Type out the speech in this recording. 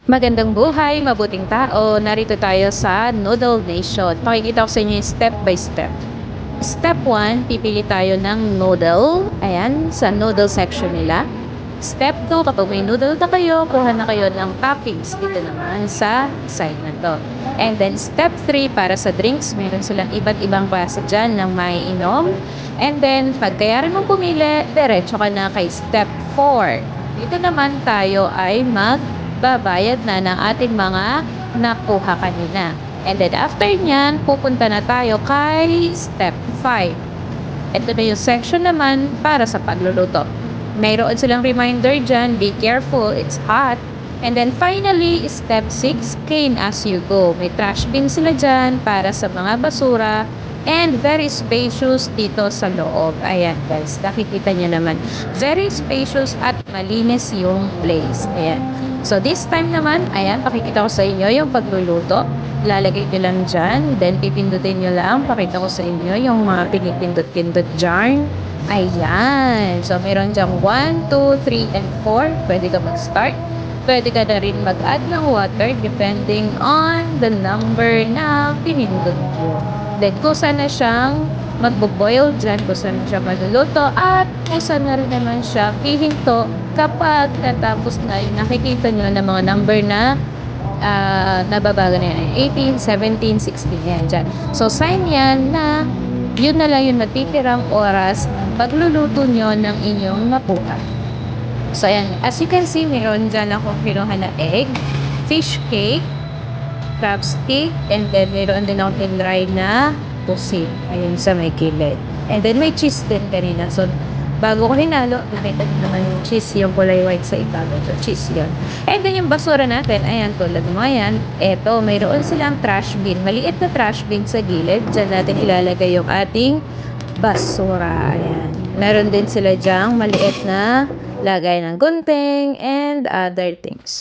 Magandang buhay, mabuting tao. Narito tayo sa Noodle Nation. Pakikita ko sa inyo yung step by step. Step 1, pipili tayo ng noodle. Ayan, sa noodle section nila. Step 2, kapag may noodle na kayo, kuha na kayo ng toppings dito naman sa side na to. And then step 3, para sa drinks, meron silang iba't ibang klase dyan ng maiinom. And then, pag kaya rin mong pumili, diretso ka na kay step 4. Dito naman tayo ay magbabayad na ng ating mga nakuha kanina. And then after nyan, pupunta na tayo kay step 5. Ito na yung section naman para sa pagluluto. Mayroon silang reminder dyan, be careful, it's hot. And then finally, step 6, clean as you go. May trash bin sila dyan para sa mga basura. And very spacious dito sa loob. Ayan guys, nakikita nyo naman. Very spacious at malinis yung place. Ayan. So this time naman, ayan, pakikita ko sa inyo yung pagluluto. Lalagay nyo lang dyan. Then pipindutin nyo lang. Pakita ko sa inyo yung mga pinipindot-pindot dyan. Ayan. So meron dyan 1, 2, 3, and 4. Pwede ka mag-start. Pwede ka na rin mag-add ng water depending on the number na pinindot mo. Then, kusa na siyang magbo-boil dyan, kusa na siya maluluto, at kusa na rin naman siya hihinto kapag natapos na yung nakikita nyo ng mga number na nababago na yan. 18, 17, 16, yan dyan. So, sign yan na yun na lang yung natitirang oras pagluluto nyo ng inyong nakuha. So, ayan. As you can see, meron dyan akong kinuha na egg, fish cake, crab stick, and then meron din akong tinry na pusit. Ayun sa may kilid. And then may cheese din kanina. So, bago ko hinalo, nakita nyo naman yung cheese, yung kulay white sa ibabaw. So, cheese yun. And then yung basura natin, ayan, tulad mo ayan. Eto, mayroon silang trash bin. Maliit na trash bin sa gilid. Diyan natin ilalagay yung ating basura. Ayan. Meron din sila dyang maliit na lagay ng gunting and other things.